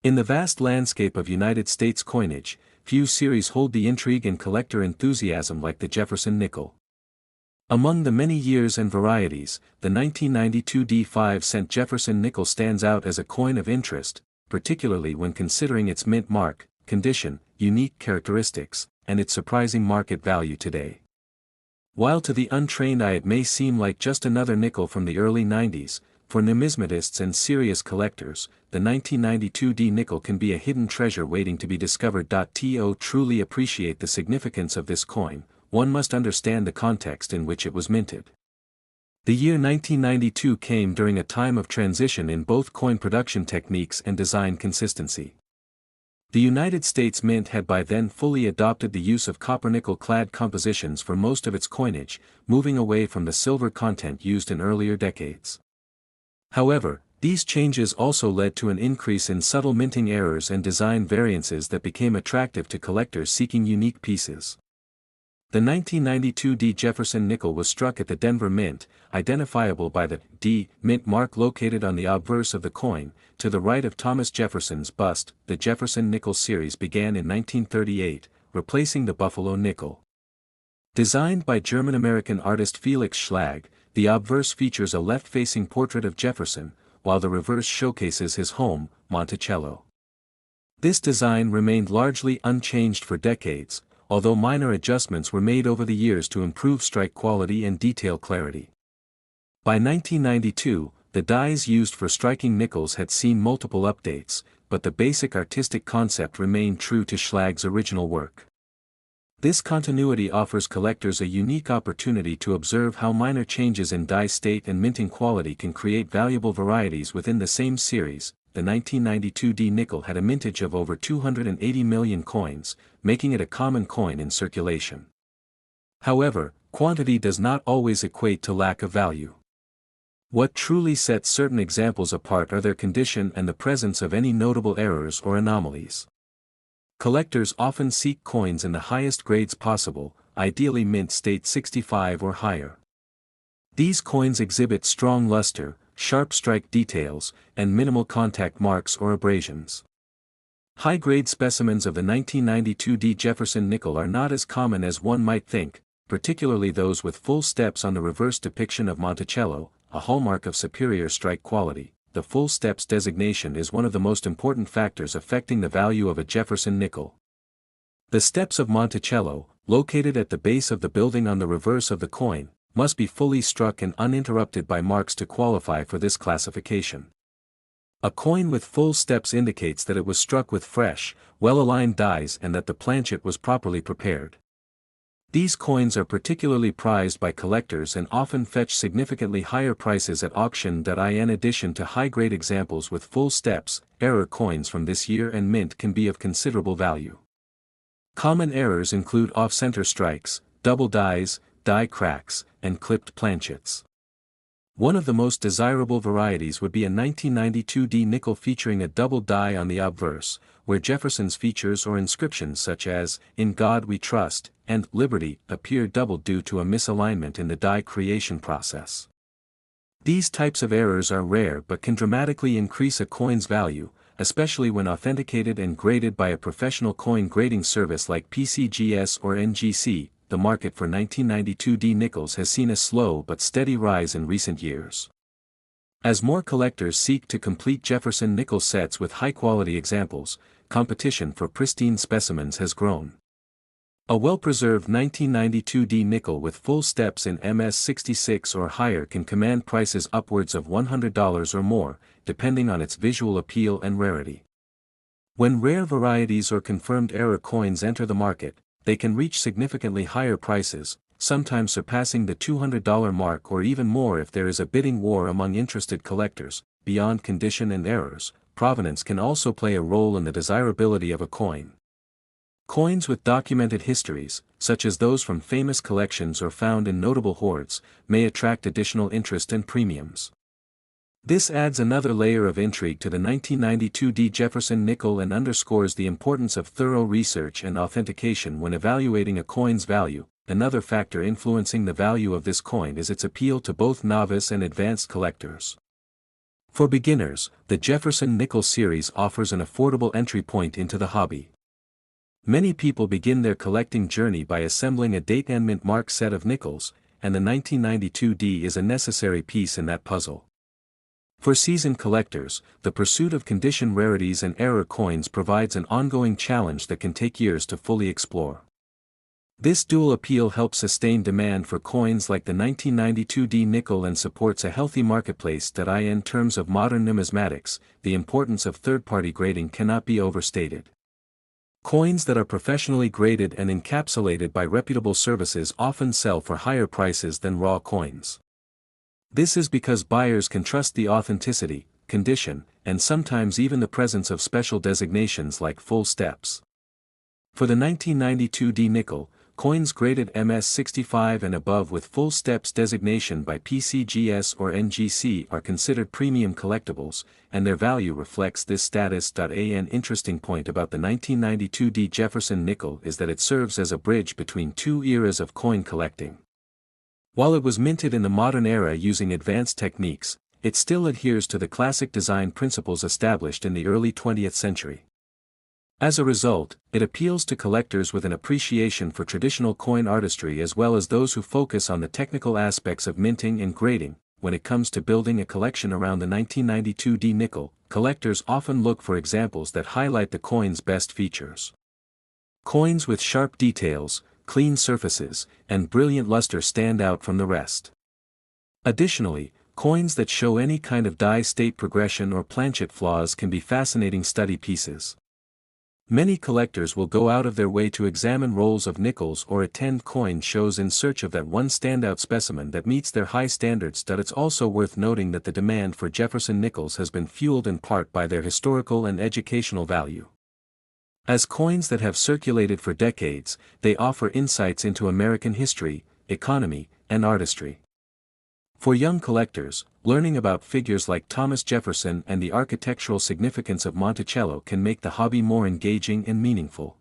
In the vast landscape of United States coinage, few series hold the intrigue and collector enthusiasm like the Jefferson Nickel. Among the many years and varieties, the 1992 D5-cent Jefferson Nickel stands out as a coin of interest, particularly when considering its mint mark, condition, unique characteristics, and its surprising market value today. While to the untrained eye it may seem like just another nickel from the early 90s, for numismatists and serious collectors, the 1992 D nickel can be a hidden treasure waiting to be discovered. To truly appreciate the significance of this coin, one must understand the context in which it was minted. The year 1992 came during a time of transition in both coin production techniques and design consistency. The United States Mint had by then fully adopted the use of copper-nickel-clad compositions for most of its coinage, moving away from the silver content used in earlier decades. However, these changes also led to an increase in subtle minting errors and design variances that became attractive to collectors seeking unique pieces. The 1992 D Jefferson Nickel was struck at the Denver Mint, identifiable by the D Mint mark located on the obverse of the coin, to the right of Thomas Jefferson's bust. The Jefferson Nickel series began in 1938, replacing the Buffalo Nickel. Designed by German-American artist Felix Schlag, the obverse features a left-facing portrait of Jefferson, while the reverse showcases his home, Monticello. This design remained largely unchanged for decades, although minor adjustments were made over the years to improve strike quality and detail clarity. By 1992, the dies used for striking nickels had seen multiple updates, but the basic artistic concept remained true to Schlag's original work. This continuity offers collectors a unique opportunity to observe how minor changes in die state and minting quality can create valuable varieties within the same series. The 1992 D nickel had a mintage of over 280 million coins, making it a common coin in circulation. However, quantity does not always equate to lack of value. What truly sets certain examples apart are their condition and the presence of any notable errors or anomalies. Collectors often seek coins in the highest grades possible, ideally mint state 65 or higher. These coins exhibit strong luster, sharp strike details, and minimal contact marks or abrasions. High-grade specimens of the 1992 D Jefferson Nickel are not as common as one might think, particularly those with full steps on the reverse depiction of Monticello, a hallmark of superior strike quality. The full steps designation is one of the most important factors affecting the value of a Jefferson Nickel. The steps of Monticello, located at the base of the building on the reverse of the coin, must be fully struck and uninterrupted by marks to qualify for this classification. A coin with full steps indicates that it was struck with fresh, well-aligned dies and that the planchet was properly prepared. These coins are particularly prized by collectors and often fetch significantly higher prices at auction. In addition to high-grade examples with full steps, error coins from this year and mint can be of considerable value. Common errors include off-center strikes, double dies, die cracks, and clipped planchets. One of the most desirable varieties would be a 1992 D nickel featuring a double die on the obverse, where Jefferson's features or inscriptions such as, "In God We Trust," and "Liberty" appear doubled due to a misalignment in the die creation process. These types of errors are rare but can dramatically increase a coin's value, especially when authenticated and graded by a professional coin grading service like PCGS or NGC. The market for 1992 D nickels has seen a slow but steady rise in recent years. As more collectors seek to complete Jefferson Nickel sets with high-quality examples, competition for pristine specimens has grown. A well-preserved 1992 D nickel with full steps in MS66 or higher can command prices upwards of $100 or more, depending on its visual appeal and rarity. When rare varieties or confirmed error coins enter the market, they can reach significantly higher prices, sometimes surpassing the $200 mark or even more if there is a bidding war among interested collectors. Beyond condition and errors, provenance can also play a role in the desirability of a coin. Coins with documented histories, such as those from famous collections or found in notable hoards, may attract additional interest and premiums. This adds another layer of intrigue to the 1992 D Jefferson Nickel and underscores the importance of thorough research and authentication when evaluating a coin's value. Another factor influencing the value of this coin is its appeal to both novice and advanced collectors. For beginners, the Jefferson Nickel series offers an affordable entry point into the hobby. Many people begin their collecting journey by assembling a date and mint mark set of nickels, and the 1992D is a necessary piece in that puzzle. For seasoned collectors, the pursuit of condition rarities and error coins provides an ongoing challenge that can take years to fully explore. This dual appeal helps sustain demand for coins like the 1992D nickel and supports a healthy marketplace that in terms of modern numismatics, the importance of third-party grading cannot be overstated. Coins that are professionally graded and encapsulated by reputable services often sell for higher prices than raw coins. This is because buyers can trust the authenticity, condition, and sometimes even the presence of special designations like full steps. For the 1992D nickel, coins graded MS65 and above with full steps designation by PCGS or NGC are considered premium collectibles, and their value reflects this status. An interesting point about the 1992D Jefferson Nickel is that it serves as a bridge between two eras of coin collecting. While it was minted in the modern era using advanced techniques, it still adheres to the classic design principles established in the early 20th century. As a result, it appeals to collectors with an appreciation for traditional coin artistry as well as those who focus on the technical aspects of minting and grading. When it comes to building a collection around the 1992D nickel, collectors often look for examples that highlight the coin's best features. Coins with sharp details, clean surfaces, and brilliant luster stand out from the rest. Additionally, coins that show any kind of die state progression or planchet flaws can be fascinating study pieces. Many collectors will go out of their way to examine rolls of nickels or attend coin shows in search of that one standout specimen that meets their high standards. It's also worth noting that the demand for Jefferson nickels has been fueled in part by their historical and educational value. As coins that have circulated for decades, they offer insights into American history, economy, and artistry. For young collectors, learning about figures like Thomas Jefferson and the architectural significance of Monticello can make the hobby more engaging and meaningful.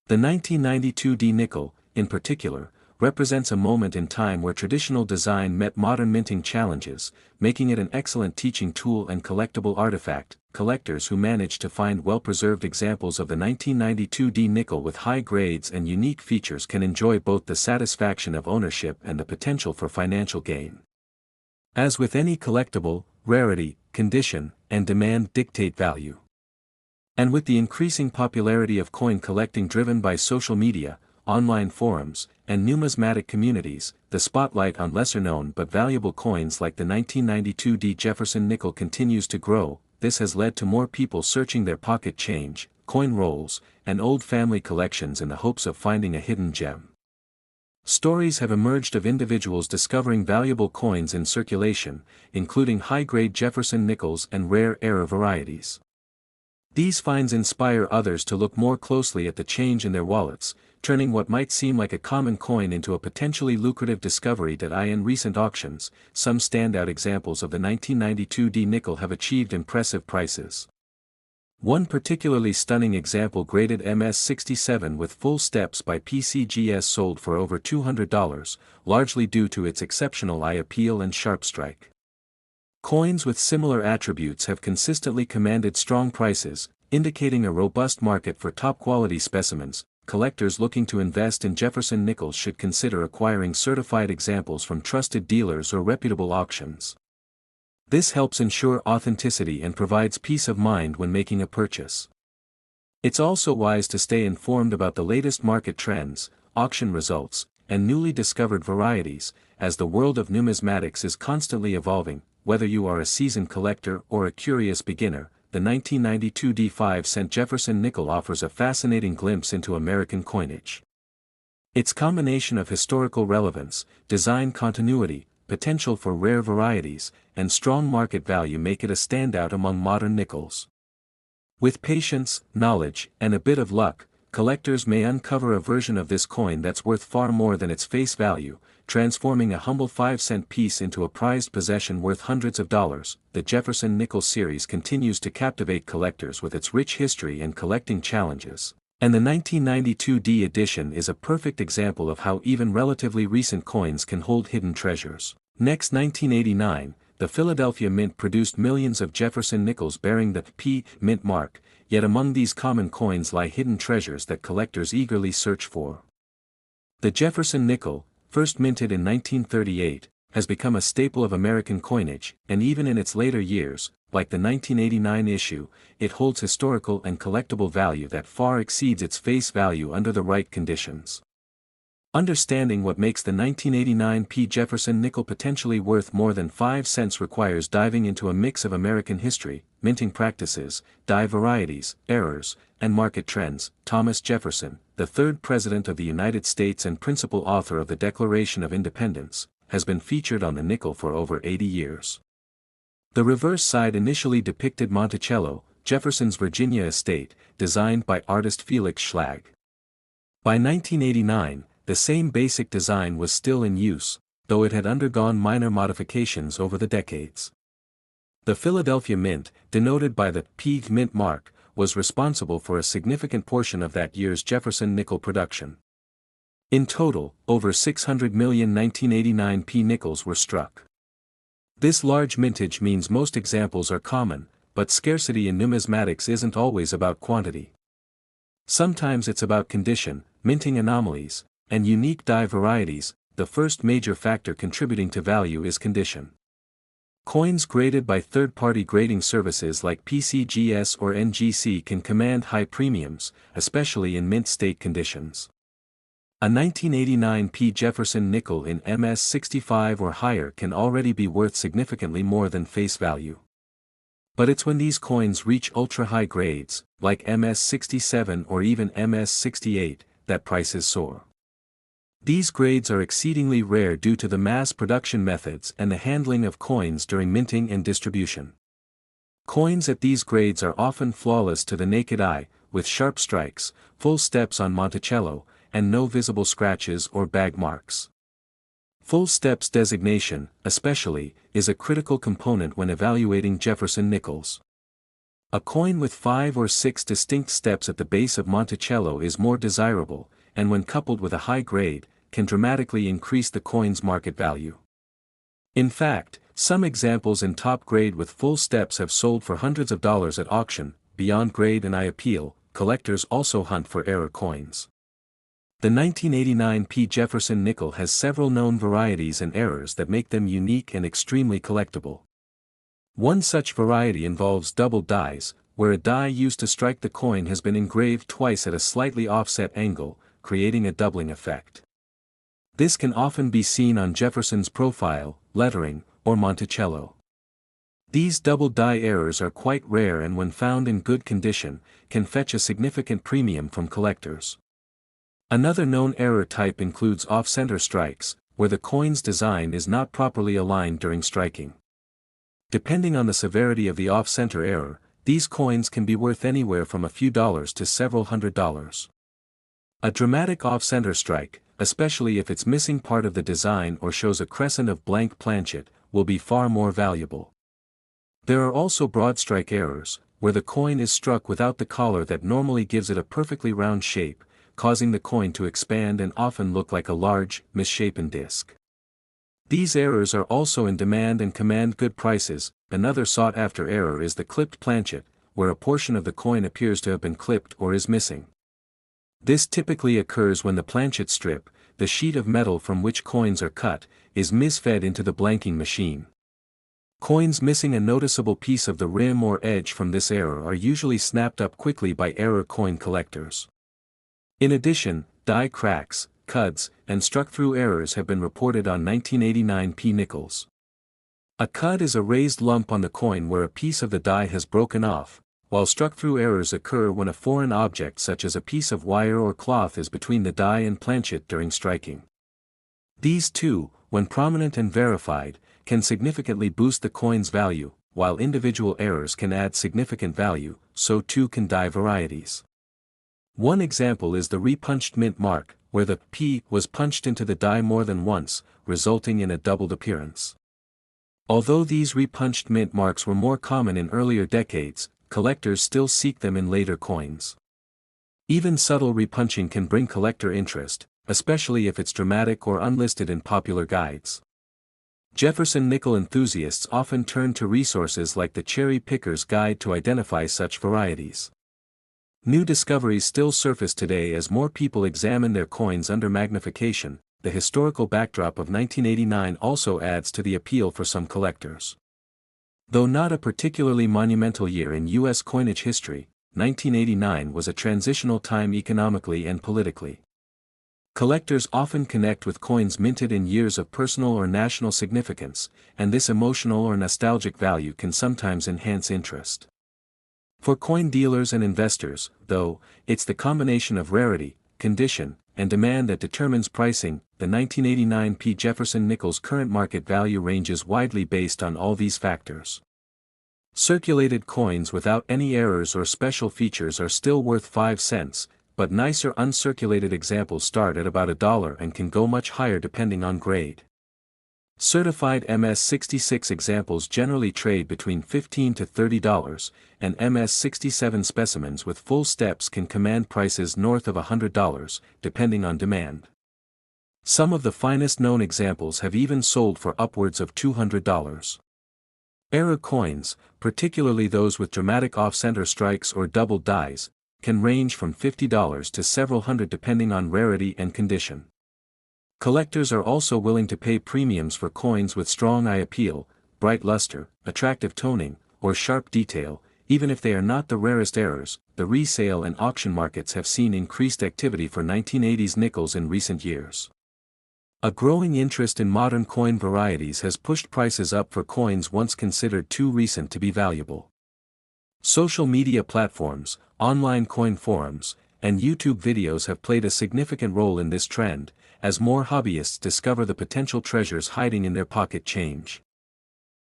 The 1992D nickel, in particular, represents a moment in time where traditional design met modern minting challenges, making it an excellent teaching tool and collectible artifact. Collectors who manage to find well-preserved examples of the 1992D nickel with high grades and unique features can enjoy both the satisfaction of ownership and the potential for financial gain. As with any collectible, rarity, condition, and demand dictate value. And with the increasing popularity of coin collecting driven by social media, online forums, and numismatic communities, the spotlight on lesser-known but valuable coins like the 1992D Jefferson nickel continues to grow. This has led to more people searching their pocket change, coin rolls, and old family collections in the hopes of finding a hidden gem. Stories have emerged of individuals discovering valuable coins in circulation, including high-grade Jefferson nickels and rare era varieties. These finds inspire others to look more closely at the change in their wallets, turning what might seem like a common coin into a potentially lucrative discovery. In recent auctions, some standout examples of the 1992D nickel have achieved impressive prices. One particularly stunning example graded MS67 with full steps by PCGS sold for over $200, largely due to its exceptional eye appeal and sharp strike. Coins with similar attributes have consistently commanded strong prices, indicating a robust market for top-quality specimens. Collectors looking to invest in Jefferson nickels should consider acquiring certified examples from trusted dealers or reputable auctions. This helps ensure authenticity and provides peace of mind when making a purchase. It's also wise to stay informed about the latest market trends, auction results, and newly discovered varieties, as the world of numismatics is constantly evolving. Whether you are a seasoned collector or a curious beginner, the 1992D 5-cent Jefferson nickel offers a fascinating glimpse into American coinage. Its combination of historical relevance, design continuity, potential for rare varieties, and strong market value make it a standout among modern nickels. With patience, knowledge, and a bit of luck, collectors may uncover a version of this coin that's worth far more than its face value, transforming a humble 5-cent piece into a prized possession worth hundreds of dollars. The Jefferson Nickel series continues to captivate collectors with its rich history and collecting challenges, and the 1992D edition is a perfect example of how even relatively recent coins can hold hidden treasures. Next, 1989, the Philadelphia Mint produced millions of Jefferson nickels bearing the P mint mark, yet among these common coins lie hidden treasures that collectors eagerly search for. The Jefferson nickel, first minted in 1938, has become a staple of American coinage, and even in its later years, like the 1989 issue, it holds historical and collectible value that far exceeds its face value under the right conditions. Understanding what makes the 1989 P. Jefferson nickel potentially worth more than 5 cents requires diving into a mix of American history, minting practices, die varieties, errors, and market trends. Thomas Jefferson, the third President of the United States and principal author of the Declaration of Independence, has been featured on the nickel for over 80 years. The reverse side initially depicted Monticello, Jefferson's Virginia estate, designed by artist Felix Schlag. By 1989, the same basic design was still in use, though it had undergone minor modifications over the decades. The Philadelphia Mint, denoted by the P mint mark, was responsible for a significant portion of that year's Jefferson nickel production. In total, over 600 million 1989 P nickels were struck. This large mintage means most examples are common, but scarcity in numismatics isn't always about quantity. Sometimes it's about condition, minting anomalies, and unique die varieties. The first major factor contributing to value is condition. Coins graded by third-party grading services like PCGS or NGC can command high premiums, especially in mint state conditions. A 1989 P. Jefferson nickel in MS65 or higher can already be worth significantly more than face value. But it's when these coins reach ultra-high grades, like MS67 or even MS68, that prices soar. These grades are exceedingly rare due to the mass production methods and the handling of coins during minting and distribution. Coins at these grades are often flawless to the naked eye, with sharp strikes, full steps on Monticello, and no visible scratches or bag marks. Full steps designation, especially, is a critical component when evaluating Jefferson nickels. A coin with 5 or 6 distinct steps at the base of Monticello is more desirable, and when coupled with a high grade, can dramatically increase the coin's market value. In fact, some examples in top grade with full steps have sold for hundreds of dollars at auction. Beyond grade and I appeal, collectors also hunt for error coins. The 1989 P. Jefferson nickel has several known varieties and errors that make them unique and extremely collectible. One such variety involves double dies, where a die used to strike the coin has been engraved twice at a slightly offset angle, creating a doubling effect. This can often be seen on Jefferson's profile, lettering, or Monticello. These double die errors are quite rare and when found in good condition, can fetch a significant premium from collectors. Another known error type includes off-center strikes, where the coin's design is not properly aligned during striking. Depending on the severity of the off-center error, these coins can be worth anywhere from a few dollars to several $100s. A dramatic off-center strike, especially if it's missing part of the design or shows a crescent of blank planchet, will be far more valuable. There are also broad strike errors, where the coin is struck without the collar that normally gives it a perfectly round shape, causing the coin to expand and often look like a large, misshapen disc. These errors are also in demand and command good prices. Another sought-after error is the clipped planchet, where a portion of the coin appears to have been clipped or is missing. This typically occurs when the planchet strip, the sheet of metal from which coins are cut, is misfed into the blanking machine. Coins missing a noticeable piece of the rim or edge from this error are usually snapped up quickly by error coin collectors. In addition, die cracks, cuds, and struck-through errors have been reported on 1989 P nickels. A cud is a raised lump on the coin where a piece of the die has broken off, while struck-through errors occur when a foreign object such as a piece of wire or cloth is between the die and planchet during striking. These two, when prominent and verified, can significantly boost the coin's value, while individual errors can add significant value, so too can die varieties. One example is the repunched mint mark, where the P was punched into the die more than once, resulting in a doubled appearance. Although these repunched mint marks were more common in earlier decades, collectors still seek them in later coins. Even subtle repunching can bring collector interest, especially if it's dramatic or unlisted in popular guides. Jefferson nickel enthusiasts often turn to resources like the Cherry Picker's Guide to identify such varieties. New discoveries still surface today as more people examine their coins under magnification. The historical backdrop of 1989 also adds to the appeal for some collectors. Though not a particularly monumental year in U.S. coinage history, 1989 was a transitional time economically and politically. Collectors often connect with coins minted in years of personal or national significance, and this emotional or nostalgic value can sometimes enhance interest. For coin dealers and investors, though, it's the combination of rarity, condition, and demand that determines pricing. The 1989 P. Jefferson Nickel's current market value ranges widely based on all these factors. Circulated coins without any errors or special features are still worth 5 cents, but nicer uncirculated examples start at about $1 and can go much higher depending on grade. Certified MS-66 examples generally trade between $15 to $30, and MS-67 specimens with full steps can command prices north of $100, depending on demand. Some of the finest known examples have even sold for upwards of $200. Error coins, particularly those with dramatic off-center strikes or double dies, can range from $50 to several hundred depending on rarity and condition. Collectors are also willing to pay premiums for coins with strong eye appeal, bright luster, attractive toning, or sharp detail, even if they are not the rarest errors. The resale and auction markets have seen increased activity for 1980s nickels in recent years. A growing interest in modern coin varieties has pushed prices up for coins once considered too recent to be valuable. Social media platforms, online coin forums, and YouTube videos have played a significant role in this trend, as more hobbyists discover the potential treasures hiding in their pocket change.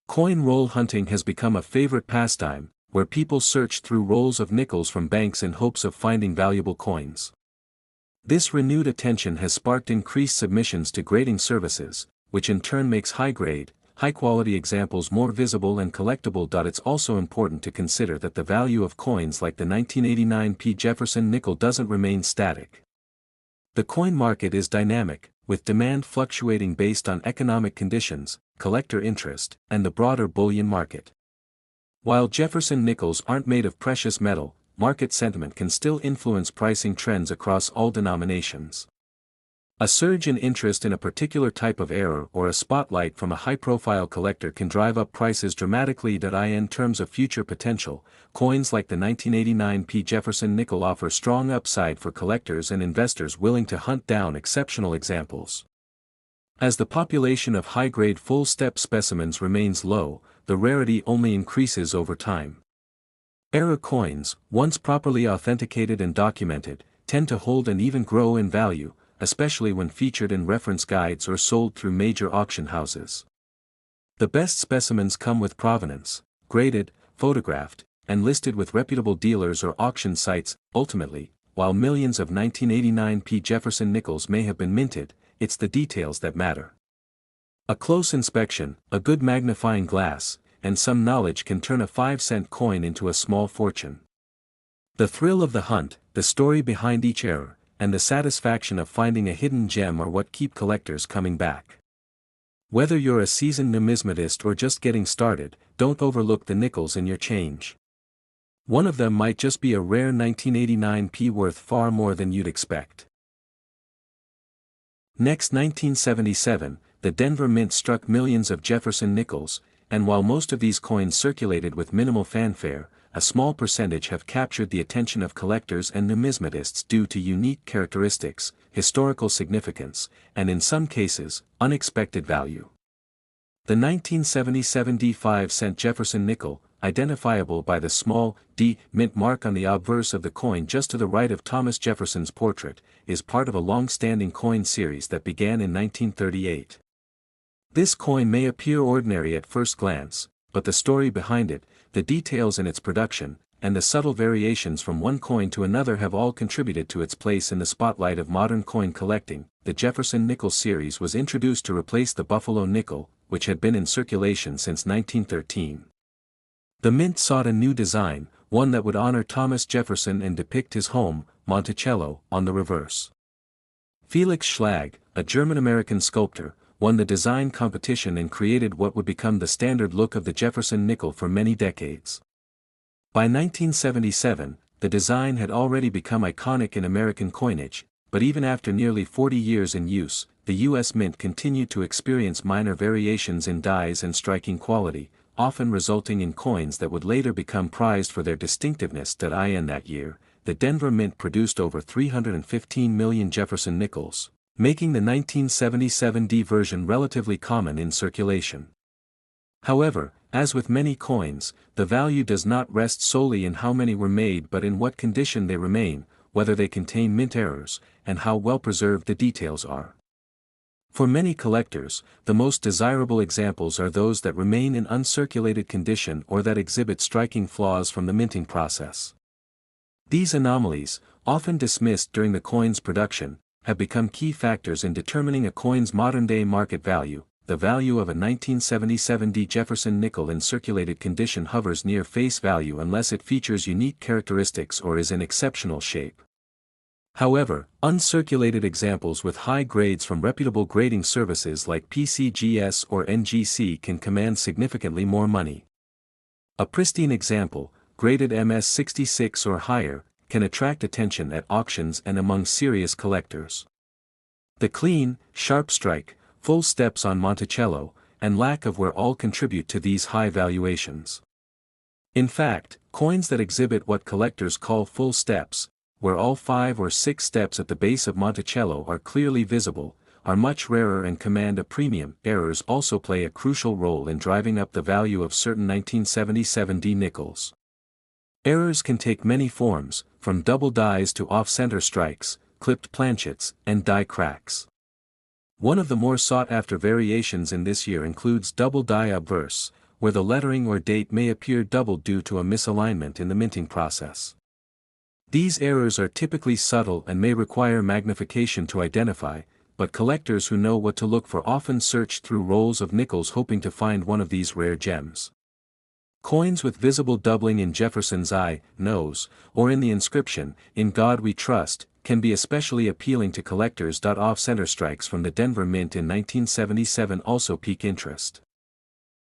Coin roll hunting has become a favorite pastime, where people search through rolls of nickels from banks in hopes of finding valuable coins. This renewed attention has sparked increased submissions to grading services, which in turn makes high-grade, high-quality examples more visible and collectible. It's also important to consider that the value of coins like the 1989 P. Jefferson Nickel doesn't remain static. The coin market is dynamic, with demand fluctuating based on economic conditions, collector interest, and the broader bullion market. While Jefferson nickels aren't made of precious metal, market sentiment can still influence pricing trends across all denominations. A surge in interest in a particular type of error or a spotlight from a high-profile collector can drive up prices dramatically. In terms of future potential, coins like the 1989 P. Jefferson Nickel offer strong upside for collectors and investors willing to hunt down exceptional examples. As the population of high-grade full-step specimens remains low, the rarity only increases over time. Error coins, once properly authenticated and documented, tend to hold and even grow in value, especially when featured in reference guides or sold through major auction houses. The best specimens come with provenance, graded, photographed, and listed with reputable dealers or auction sites. Ultimately, while millions of 1989 P. Jefferson nickels may have been minted, it's the details that matter. A close inspection, a good magnifying glass, and some knowledge can turn a 5-cent coin into a small fortune. The thrill of the hunt, the story behind each error, and the satisfaction of finding a hidden gem are what keep collectors coming back. Whether you're a seasoned numismatist or just getting started, don't overlook the nickels in your change. One of them might just be a rare 1989 P worth far more than you'd expect. Next, 1977, the Denver Mint struck millions of Jefferson nickels, and while most of these coins circulated with minimal fanfare, a small percentage have captured the attention of collectors and numismatists due to unique characteristics, historical significance, and in some cases, unexpected value. The 1977 D 5-cent Jefferson nickel, identifiable by the small D mint mark on the obverse of the coin just to the right of Thomas Jefferson's portrait, is part of a long-standing coin series that began in 1938. This coin may appear ordinary at first glance, but the story behind it, the details in its production, and the subtle variations from one coin to another have all contributed to its place in the spotlight of modern coin collecting. The Jefferson Nickel series was introduced to replace the Buffalo nickel, which had been in circulation since 1913. The mint sought a new design, one that would honor Thomas Jefferson and depict his home, Monticello, on the reverse. Felix Schlag, a German-American sculptor, won the design competition and created what would become the standard look of the Jefferson nickel for many decades. By 1977, the design had already become iconic in American coinage, but even after nearly 40 years in use, the U.S. Mint continued to experience minor variations in dies and striking quality, often resulting in coins that would later become prized for their distinctiveness. In that year, the Denver Mint produced over 315 million Jefferson nickels, making the 1977 D version relatively common in circulation. However, as with many coins, the value does not rest solely in how many were made but in what condition they remain, whether they contain mint errors, and how well preserved the details are. For many collectors, the most desirable examples are those that remain in uncirculated condition or that exhibit striking flaws from the minting process. These anomalies, often dismissed during the coin's production, have become key factors in determining a coin's modern-day market value. The value of a 1977 D Jefferson nickel in circulated condition hovers near face value unless it features unique characteristics or is in exceptional shape. However, uncirculated examples with high grades from reputable grading services like PCGS or NGC can command significantly more money. A pristine example, graded MS66 or higher, can attract attention at auctions and among serious collectors. The clean, sharp strike, full steps on Monticello, and lack of wear all contribute to these high valuations. In fact, coins that exhibit what collectors call full steps, where all 5 or 6 steps at the base of Monticello are clearly visible, are much rarer and command a premium. Errors also play a crucial role in driving up the value of certain 1977 D nickels. Errors can take many forms, from double dies to off-center strikes, clipped planchets, and die cracks. One of the more sought-after variations in this year includes double die obverse, where the lettering or date may appear doubled due to a misalignment in the minting process. These errors are typically subtle and may require magnification to identify, but collectors who know what to look for often search through rolls of nickels hoping to find one of these rare gems. Coins with visible doubling in Jefferson's eye, nose, or in the inscription, "In God We Trust," can be especially appealing to collectors. Off-center strikes from the Denver Mint in 1977 also pique interest.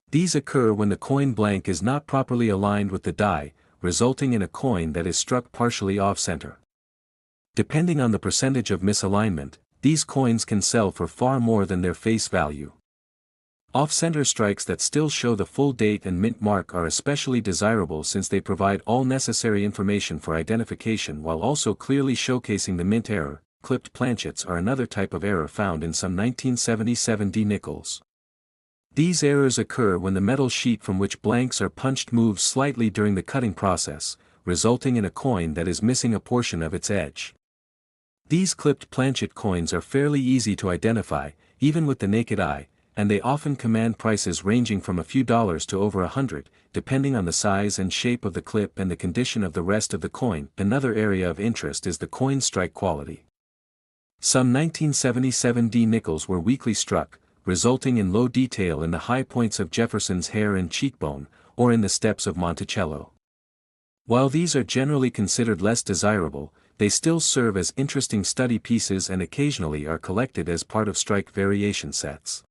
These occur when the coin blank is not properly aligned with the die, resulting in a coin that is struck partially off-center. Depending on the percentage of misalignment, these coins can sell for far more than their face value. Off-center strikes that still show the full date and mint mark are especially desirable since they provide all necessary information for identification while also clearly showcasing the mint error. Clipped planchets are another type of error found in some 1977 D nickels. These errors occur when the metal sheet from which blanks are punched moves slightly during the cutting process, resulting in a coin that is missing a portion of its edge. These clipped planchet coins are fairly easy to identify, even with the naked eye, and they often command prices ranging from a few dollars to over $100, depending on the size and shape of the clip and the condition of the rest of the coin. Another area of interest is the coin strike quality. Some 1977 D nickels were weakly struck, resulting in low detail in the high points of Jefferson's hair and cheekbone, or in the steps of Monticello. While these are generally considered less desirable, they still serve as interesting study pieces and occasionally are collected as part of strike variation sets.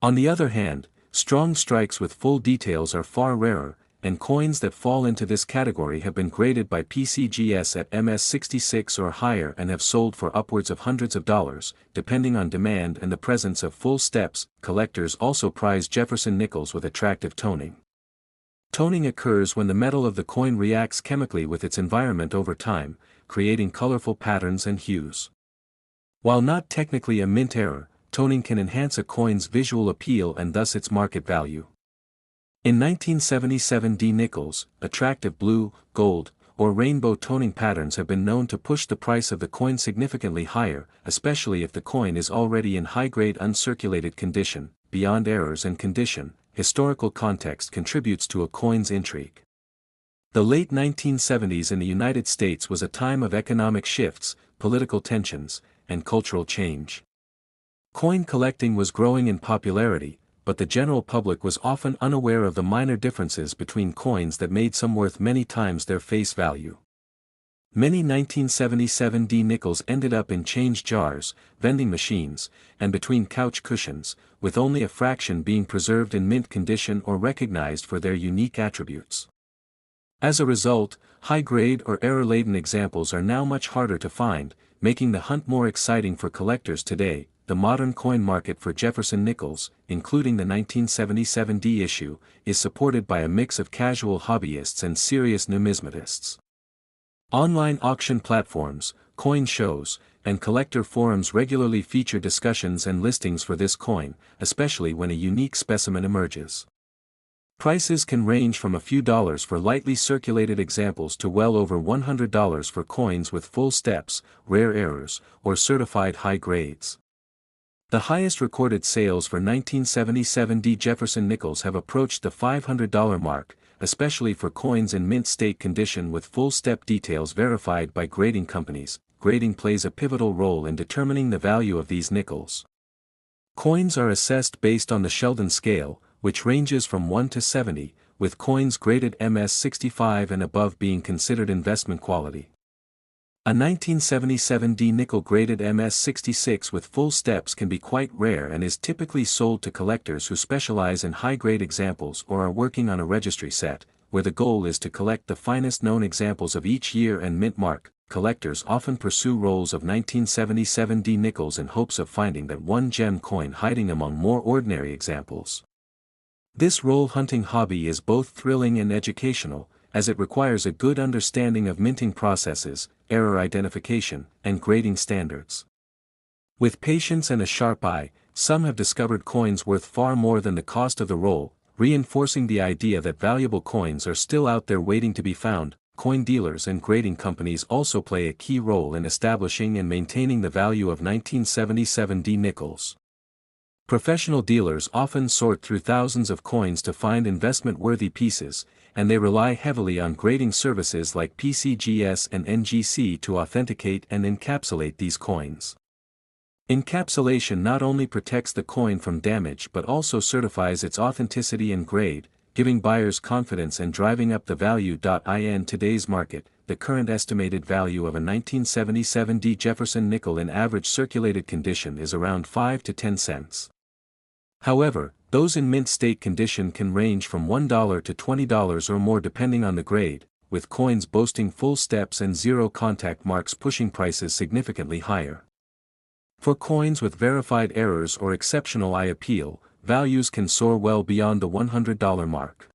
On the other hand, strong strikes with full details are far rarer, and coins that fall into this category have been graded by PCGS at MS66 or higher and have sold for upwards of hundreds of dollars, depending on demand and the presence of full steps. Collectors also prize Jefferson nickels with attractive toning. Toning occurs when the metal of the coin reacts chemically with its environment over time, creating colorful patterns and hues. While not technically a mint error, toning can enhance a coin's visual appeal and thus its market value. In 1977 D nickels, attractive blue, gold, or rainbow toning patterns have been known to push the price of the coin significantly higher, especially if the coin is already in high-grade uncirculated condition. Beyond errors and condition, historical context contributes to a coin's intrigue. The late 1970s in the United States was a time of economic shifts, political tensions, and cultural change. Coin collecting was growing in popularity, but the general public was often unaware of the minor differences between coins that made some worth many times their face value. Many 1977 D nickels ended up in change jars, vending machines, and between couch cushions, with only a fraction being preserved in mint condition or recognized for their unique attributes. As a result, high-grade or error-laden examples are now much harder to find, making the hunt more exciting for collectors today. The modern coin market for Jefferson nickels, including the 1977 D issue, is supported by a mix of casual hobbyists and serious numismatists. Online auction platforms, coin shows, and collector forums regularly feature discussions and listings for this coin, especially when a unique specimen emerges. Prices can range from a few dollars for lightly circulated examples to well over $100 for coins with full steps, rare errors, or certified high grades. The highest recorded sales for 1977 D Jefferson nickels have approached the $500 mark, especially for coins in mint state condition with full step details verified by grading companies. Grading plays a pivotal role in determining the value of these nickels. Coins are assessed based on the Sheldon scale, which ranges from 1 to 70, with coins graded MS65 and above being considered investment quality. A 1977 D nickel graded MS66 with full steps can be quite rare and is typically sold to collectors who specialize in high-grade examples or are working on a registry set, where the goal is to collect the finest known examples of each year and mint mark. Collectors often pursue rolls of 1977 D nickels in hopes of finding that one gem coin hiding among more ordinary examples. This roll hunting hobby is both thrilling and educational, as it requires a good understanding of minting processes, error identification, and grading standards. With patience and a sharp eye, some have discovered coins worth far more than the cost of the roll, reinforcing the idea that valuable coins are still out there waiting to be found. Coin dealers and grading companies also play a key role in establishing and maintaining the value of 1977 D nickels. Professional dealers often sort through thousands of coins to find investment-worthy pieces, and they rely heavily on grading services like PCGS and NGC to authenticate and encapsulate these coins. Encapsulation not only protects the coin from damage but also certifies its authenticity and grade, giving buyers confidence and driving up the value. In today's market, the current estimated value of a 1977 D Jefferson nickel in average circulated condition is around 5 to 10 cents. However, those in mint state condition can range from $1 to $20 or more depending on the grade, with coins boasting full steps and zero contact marks pushing prices significantly higher. For coins with verified errors or exceptional eye appeal, values can soar well beyond the $100 mark.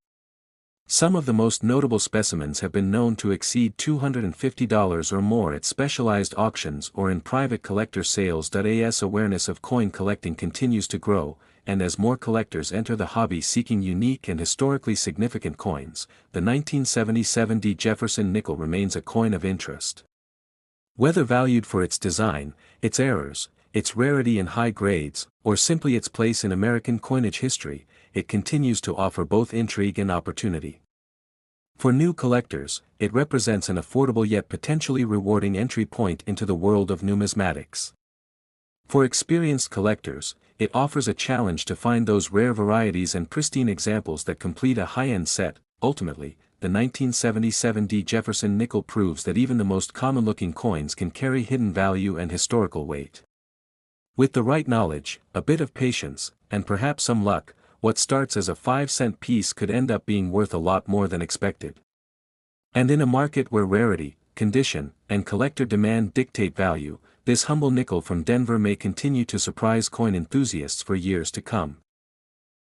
Some of the most notable specimens have been known to exceed $250 or more at specialized auctions or in private collector sales. As awareness of coin collecting continues to grow, and as more collectors enter the hobby seeking unique and historically significant coins, the 1977 D Jefferson nickel remains a coin of interest. Whether valued for its design, its errors, its rarity and high grades, or simply its place in American coinage history, it continues to offer both intrigue and opportunity. For new collectors, it represents an affordable yet potentially rewarding entry point into the world of numismatics. For experienced collectors, it offers a challenge to find those rare varieties and pristine examples that complete a high-end set. Ultimately, the 1977 D Jefferson nickel proves that even the most common-looking coins can carry hidden value and historical weight. With the right knowledge, a bit of patience, and perhaps some luck, what starts as a 5-cent piece could end up being worth a lot more than expected. And in a market where rarity, condition, and collector demand dictate value, this humble nickel from Denver may continue to surprise coin enthusiasts for years to come.